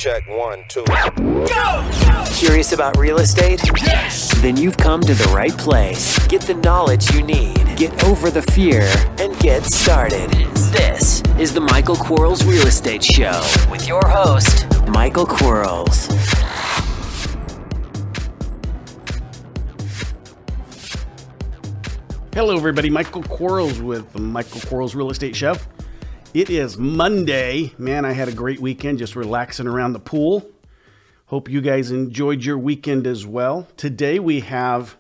Check 1, 2. Go! Curious about real estate? Yes! Then you've come to the right place. Get the knowledge you need. Get over the fear and get started. This is the Michael Quarles Real Estate Show with your host, Michael Quarles. Hello, everybody. Michael Quarles with the Michael Quarles Real Estate Show. It is Monday. Man, I had a great weekend just relaxing around the pool. Hope you guys enjoyed your weekend as well. Today we have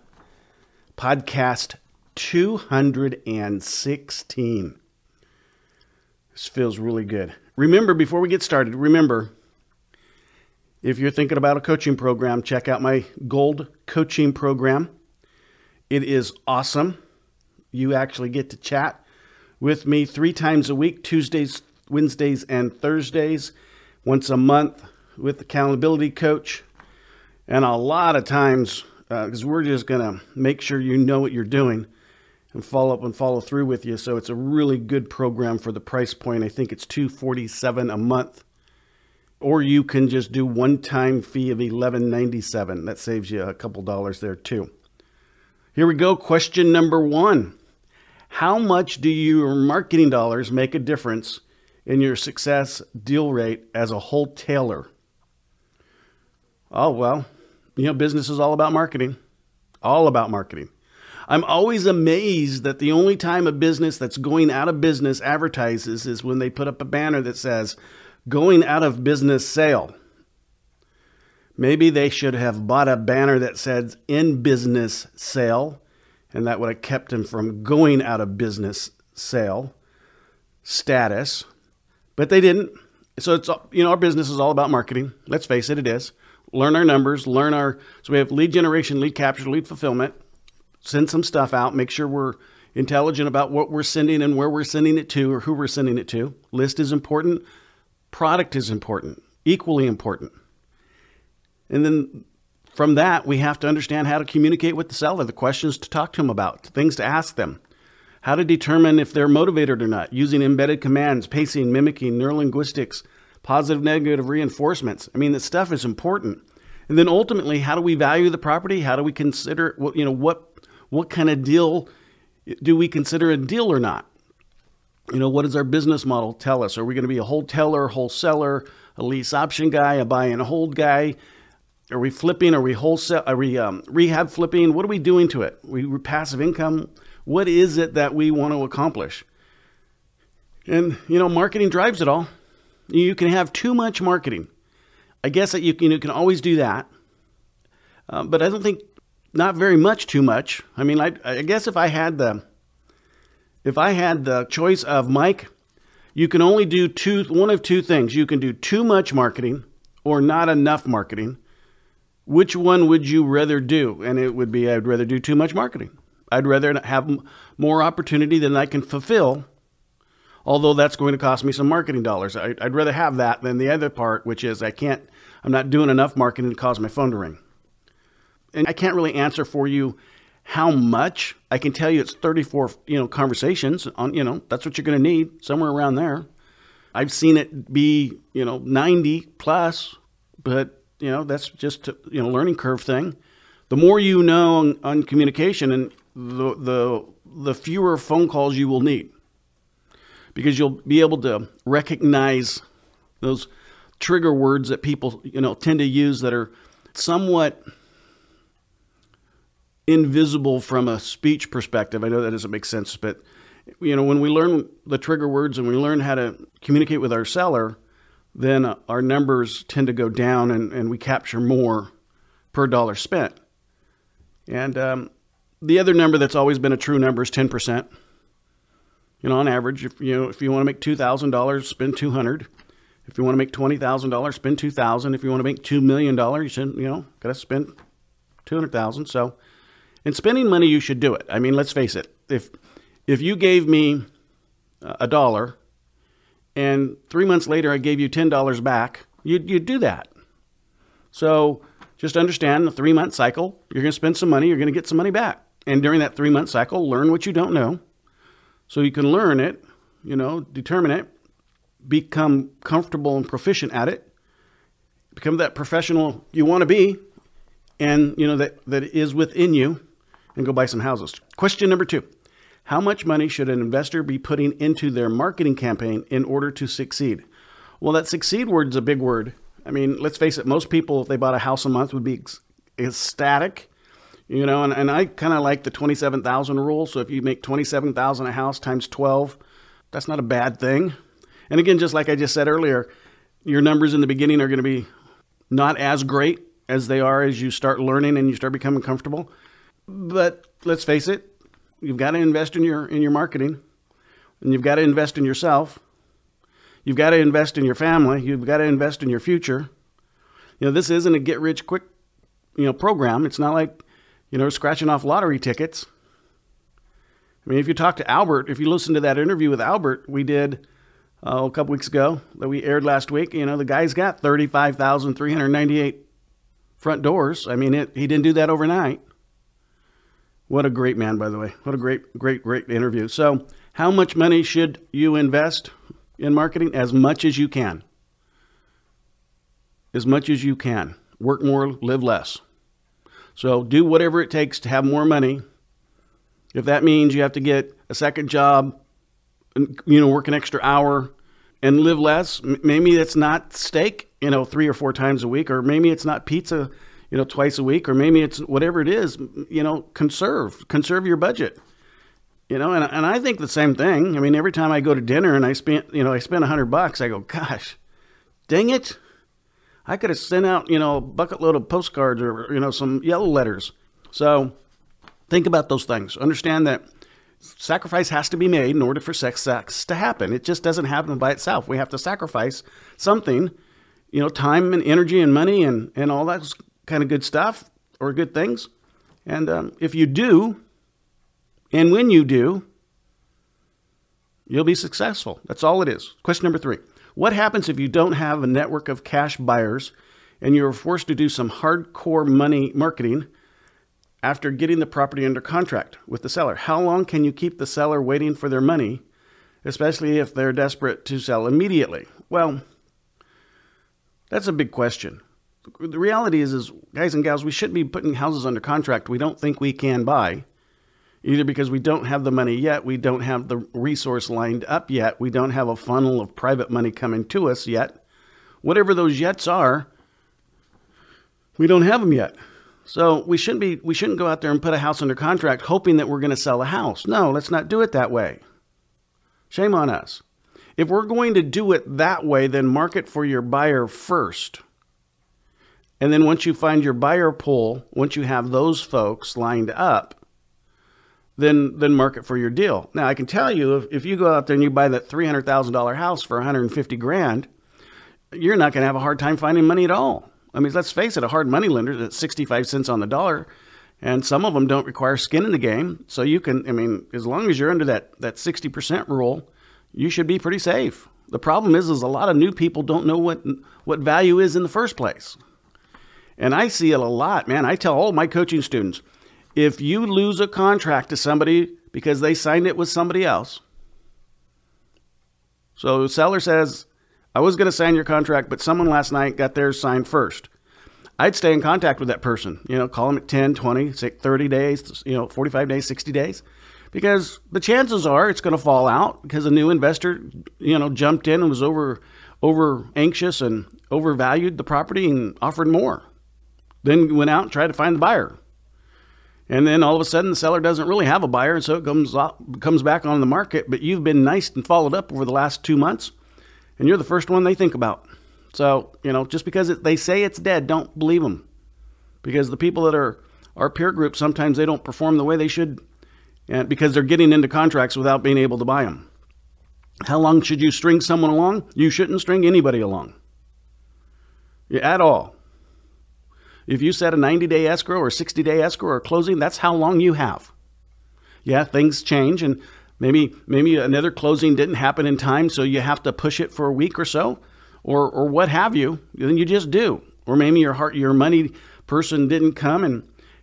podcast 216. This feels really good. Remember, before we get started, if you're thinking about a coaching program, check out my Gold Coaching Program. It is awesome. You actually get to chat with me 3 times a week, Tuesdays, Wednesdays, and Thursdays, once a month with the accountability coach. And a lot of times, because we're just going to make sure you know what you're doing and follow up and follow through with you. So it's a really good program for the price point. I think it's $247 a month. Or you can just do one-time fee of $11.97. That saves you a couple dollars there too. Here we go. Question number 1. How much do your marketing dollars make a difference in your success deal rate as a wholetailer? Oh, well, business is all about marketing. All about marketing. I'm always amazed that the only time a business that's going out of business advertises is when they put up a banner that says, going out of business sale. Maybe they should have bought a banner that said in business sale, and that would have kept him from going out of business sale status. But they didn't. So it's, our business is all about marketing. Let's face it, it is. Learn our numbers, so we have lead generation, lead capture, lead fulfillment, send some stuff out, make sure we're intelligent about what we're sending and where we're sending it to or who we're sending it to. List is important. Product is important, equally important. And then from that, we have to understand how to communicate with the seller, the questions to talk to them about, things to ask them, how to determine if they're motivated or not, using embedded commands, pacing, mimicking, neurolinguistics, positive, negative reinforcements. I mean, this stuff is important. And then ultimately, how do we value the property? How do we consider, what kind of deal do we consider a deal or not? What does our business model tell us? Are we going to be a wholetailer, wholesaler, a lease option guy, a buy and hold guy? Are we flipping? Are we wholesale? Are we rehab flipping? What are we doing to it? We're passive income. What is it that we want to accomplish? And, marketing drives it all. You can have too much marketing. I guess that you can always do that. But I don't think not very much too much. I mean, I guess if I had the choice of Mike, you can only do one of two things. You can do too much marketing or not enough marketing. Which one would you rather do? And it would be, I'd rather do too much marketing. I'd rather have more opportunity than I can fulfill, although that's going to cost me some marketing dollars. I'd rather have that than the other part, which is I'm not doing enough marketing to cause my phone to ring. And I can't really answer for you how much. I can tell you it's 34, conversations on, that's what you're going to need, somewhere around there. I've seen it be, 90 plus, but that's just a learning curve thing. The more you know on communication, and the fewer phone calls you will need, because you'll be able to recognize those trigger words that people tend to use that are somewhat invisible from a speech perspective. I know that doesn't make sense, but when we learn the trigger words and we learn how to communicate with our seller, then our numbers tend to go down and we capture more per dollar spent. And the other number that's always been a true number is 10%. On average, if you want to make $2,000, spend $200. If you want to make $20,000, spend $2,000. If you want to make $2 million, you should, got to spend $200,000. So, in spending money, you should do it. I mean, let's face it. If you gave me $1 and 3 months later I gave you $10 back, you'd do that. So just understand the 3-month cycle. You're going to spend some money. You're going to get some money back. And during that 3-month cycle, learn what you don't know so you can learn it, determine it, become comfortable and proficient at it, become that professional you want to be, and that is within you, and go buy some houses. Question number 2. How much money should an investor be putting into their marketing campaign in order to succeed? Well, that succeed word is a big word. I mean, let's face it, most people, if they bought a house a month, would be ecstatic, and I kind of like the 27,000 rule. So if you make 27,000 a house times 12, that's not a bad thing. And again, just like I just said earlier, your numbers in the beginning are going to be not as great as they are as you start learning and you start becoming comfortable. But let's face it, you've got to invest in your marketing, and you've got to invest in yourself. You've got to invest in your family. You've got to invest in your future. This isn't a get rich quick, program. It's not like, scratching off lottery tickets. I mean, if you talk to Albert, if you listen to that interview with Albert we did a couple weeks ago that we aired last week, the guy's got 35,398 front doors. I mean, he didn't do that overnight. What a great man, by the way. What a great interview. So how much money should you invest in marketing? As much as you can. As much as you can. Work more, live less. So do whatever it takes to have more money. If that means you have to get a second job, work an extra hour and live less, maybe it's not steak, 3 or 4 times a week, or maybe it's not pizza, twice a week, or maybe it's whatever it is, conserve your budget, and I think the same thing. I mean, every time I go to dinner and I spend $100, I go, gosh, dang it. I could have sent out, a bucket load of postcards or, some yellow letters. So think about those things. Understand that sacrifice has to be made in order for success to happen. It just doesn't happen by itself. We have to sacrifice something, time and energy and money and all that kind of good stuff or good things. And if you do, and when you do, you'll be successful. That's all it is. Question number 3. What happens if you don't have a network of cash buyers and you're forced to do some hardcore money marketing after getting the property under contract with the seller? How long can you keep the seller waiting for their money, especially if they're desperate to sell immediately? Well, that's a big question. The reality is guys and gals, we shouldn't be putting houses under contract we don't think we can buy, either because we don't have the money yet, we don't have the resource lined up yet, we don't have a funnel of private money coming to us yet. Whatever those yets are, we don't have them yet. So we shouldn't go out there and put a house under contract hoping that we're going to sell a house. No, let's not do it that way. Shame on us. If we're going to do it that way, then market for your buyer first. And then once you find your buyer pool, once you have those folks lined up, then market for your deal. Now, I can tell you, if you go out there and you buy that $300,000 house for $150,000, you're not going to have a hard time finding money at all. I mean, let's face it, a hard money lender is at 65 cents on the dollar, and some of them don't require skin in the game. So you can, I mean, as long as you're under that 60% rule, you should be pretty safe. The problem is a lot of new people don't know what value is in the first place. And I see it a lot, man. I tell all my coaching students, if you lose a contract to somebody because they signed it with somebody else, so the seller says, I was going to sign your contract, but someone last night got theirs signed first. I'd stay in contact with that person, call them at 10, 20, 30 days, 45 days, 60 days, because the chances are it's going to fall out because a new investor, jumped in and was over anxious and overvalued the property and offered more. Then went out and tried to find the buyer. And then all of a sudden the seller doesn't really have a buyer, and so it comes back on the market, but you've been nice and followed up over the last 2 months, and you're the first one they think about. So, just because they say it's dead, don't believe them. Because the people that are our peer group, sometimes they don't perform the way they should, and because they're getting into contracts without being able to buy them. How long should you string someone along? You shouldn't string anybody along. At all. If you set a 90-day escrow or 60-day escrow or closing, that's how long you have. Yeah, things change, and maybe another closing didn't happen in time, so you have to push it for a week or so, or what have you. Then you just do. Or maybe your money person didn't come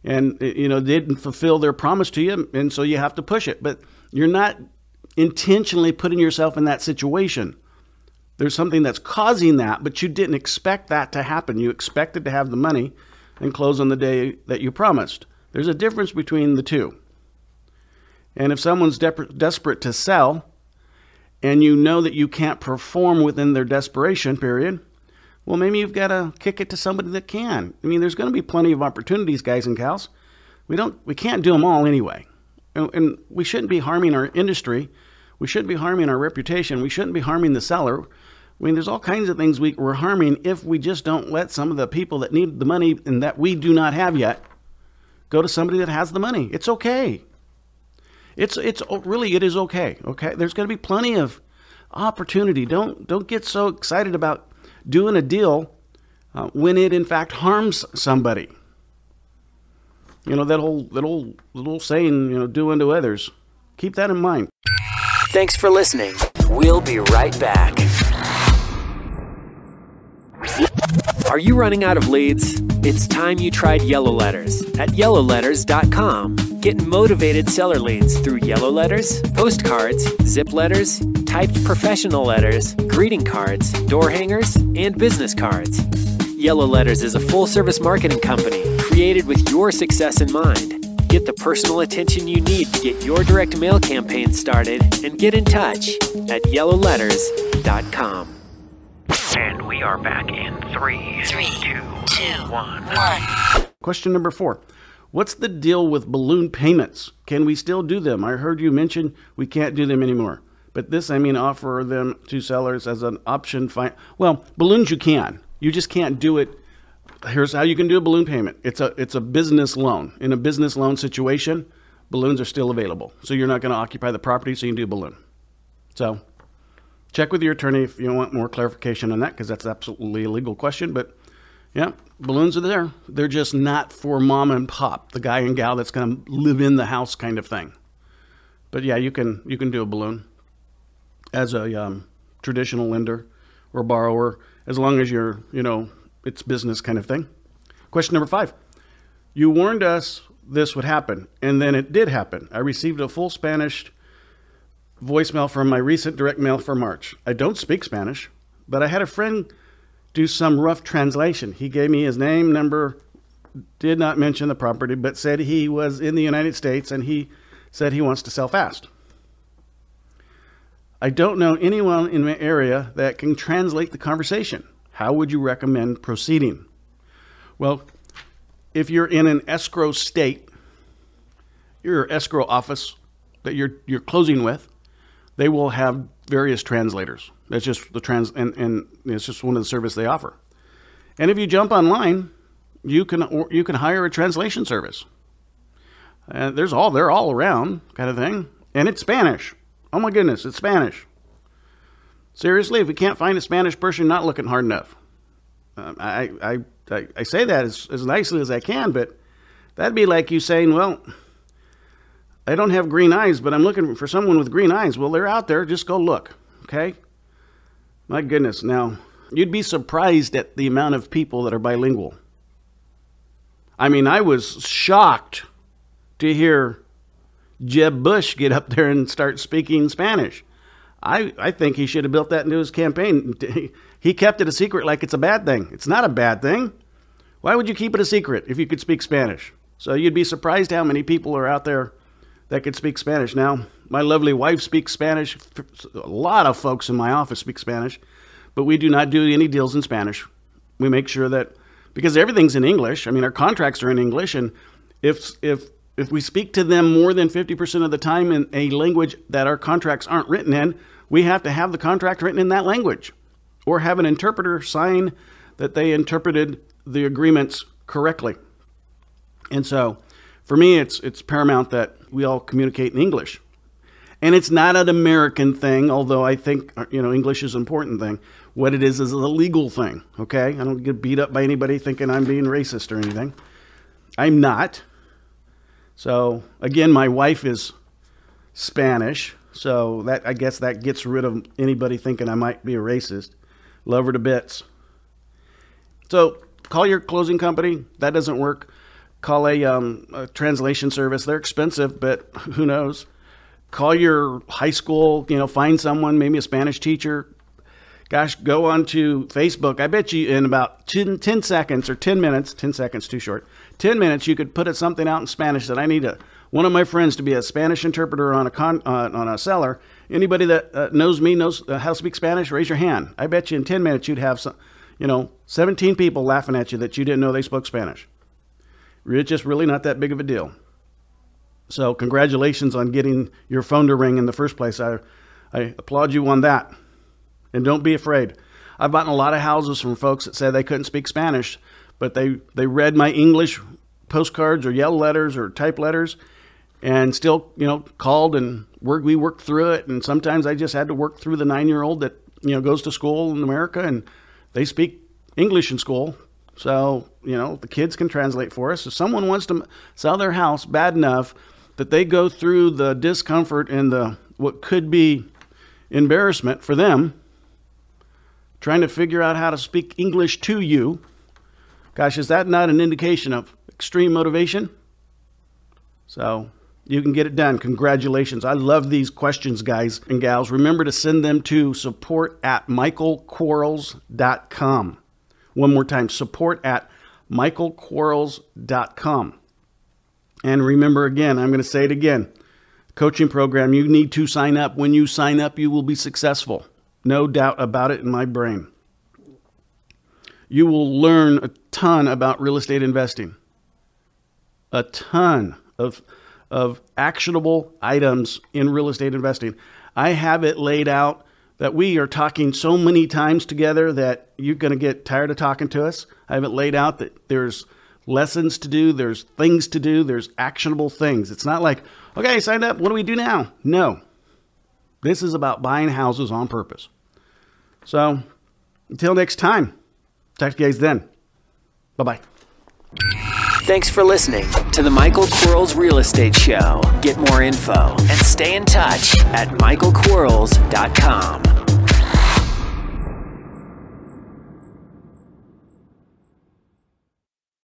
and didn't fulfill their promise to you, and so you have to push it. But you're not intentionally putting yourself in that situation. There's something that's causing that, but you didn't expect that to happen. You expected to have the money and close on the day that you promised. There's a difference between the two. And if someone's desperate to sell and you know that you can't perform within their desperation period, well, maybe you've got to kick it to somebody that can. I mean, there's going to be plenty of opportunities, guys and gals. We can't do them all anyway. And we shouldn't be harming our industry. We shouldn't be harming our reputation. We shouldn't be harming the seller. I mean, there's all kinds of things we're harming if we just don't let some of the people that need the money and that we do not have yet go to somebody that has the money. It's okay. It is okay. Okay. There's going to be plenty of opportunity. Don't get so excited about doing a deal when it in fact harms somebody. You know, that little saying, you know, do unto others. Keep that in mind. Thanks for listening. We'll be right back. Are you running out of leads? It's time you tried Yellow Letters at yellowletters.com. Get motivated seller leads through yellow letters, postcards, zip letters, typed professional letters, greeting cards, door hangers, and business cards. Yellow Letters is a full-service marketing company created with your success in mind. Get the personal attention you need to get your direct mail campaign started and get in touch at yellowletters.com. And we are back in 3, 2, 1. Question number 4. What's the deal with balloon payments? Can we still do them? I heard you mention we can't do them anymore. But this, I mean, offer them to sellers as an option. Well, balloons you can. You just can't do it. Here's how you can do a balloon payment. It's a business loan. In a business loan situation, balloons are still available. So you're not going to occupy the property, so you can do a balloon. So check with your attorney if you want more clarification on that, because that's absolutely a legal question. But yeah, balloons are there. They're just not for mom and pop, the guy and gal that's going to live in the house kind of thing. But yeah, you can do a balloon as a traditional lender or borrower, as long as you're, it's business kind of thing. Question number 5. You warned us this would happen, and then it did happen. I received a full Spanish voicemail from my recent direct mail for March. I don't speak Spanish, but I had a friend do some rough translation. He gave me his name, number, did not mention the property, but said he was in the United States, and he said he wants to sell fast. I don't know anyone in my area that can translate the conversation. How would you recommend proceeding? Well, if you're in an escrow state, your escrow office that you're closing with, they will have various translators. That's just the and it's just one of the services they offer. And if you jump online, you can hire a translation service. They're all around kind of thing, and it's Spanish. Oh my goodness, it's Spanish. Seriously, if you can't find a Spanish person, you're not looking hard enough. I say that as nicely as I can, but that'd be like you saying, well, I don't have green eyes, but I'm looking for someone with green eyes. Well, they're out there. Just go look, okay? My goodness. Now, you'd be surprised at the amount of people that are bilingual. I mean, I was shocked to hear Jeb Bush get up there and start speaking Spanish. I think he should have built that into his campaign. He kept it a secret like it's a bad thing. It's not a bad thing. Why would you keep it a secret if you could speak Spanish? So you'd be surprised how many people are out there that could speak Spanish. Now, my lovely wife speaks Spanish. A lot of folks in my office speak Spanish, but we do not do any deals in Spanish. We make sure that, because everything's in English, I mean, our contracts are in English, and if we speak to them more than 50% of the time in a language that our contracts aren't written in, we have to have the contract written in that language, or have an interpreter sign that they interpreted the agreements correctly. And so for me, it's paramount that we all communicate in English. And it's not an American thing, although I think, English is an important thing. What it is a legal thing, okay? I don't get beat up by anybody thinking I'm being racist or anything. I'm not. So, again, my wife is Spanish, so I guess that gets rid of anybody thinking I might be a racist. Love her to bits. So, call your closing company. That doesn't work. Call a translation service. They're expensive, but who knows? Call your high school, find someone, maybe a Spanish teacher. Gosh, go on to Facebook. I bet you in about 10 seconds or 10 minutes, 10 seconds too short, 10 minutes, you could put something out in Spanish that I need one of my friends to be a Spanish interpreter on a seller. Anybody that knows me, knows how to speak Spanish, raise your hand. I bet you in 10 minutes you'd have 17 people laughing at you that you didn't know they spoke Spanish. It's just really not that big of a deal. So congratulations on getting your phone to ring in the first place. I applaud you on that. And don't be afraid. I've bought a lot of houses from folks that said they couldn't speak Spanish, but they read my English postcards or yellow letters or type letters and still, called and we worked through it. And sometimes I just had to work through the 9-year-old that, goes to school in America and they speak English in school. So, the kids can translate for us. If someone wants to sell their house bad enough that they go through the discomfort and what could be embarrassment for them, trying to figure out how to speak English to you, gosh, is that not an indication of extreme motivation? So you can get it done. Congratulations. I love these questions, guys and gals. Remember to send them to support@michaelquarles.com. One more time, support@michaelquarles.com. And remember again, I'm going to say it again, coaching program, you need to sign up. When you sign up, you will be successful. No doubt about it in my brain. You will learn a ton about real estate investing. A ton of actionable items in real estate investing. I have it laid out that we are talking so many times together that you're going to get tired of talking to us. I have it laid out that there's lessons to do, there's things to do, there's actionable things. It's not like, okay, I signed up, what do we do now? No. This is about buying houses on purpose. So, until next time, talk to you guys then. Bye-bye. Thanks for listening to the Michael Quarles Real Estate Show. Get more info and stay in touch at michaelquarles.com.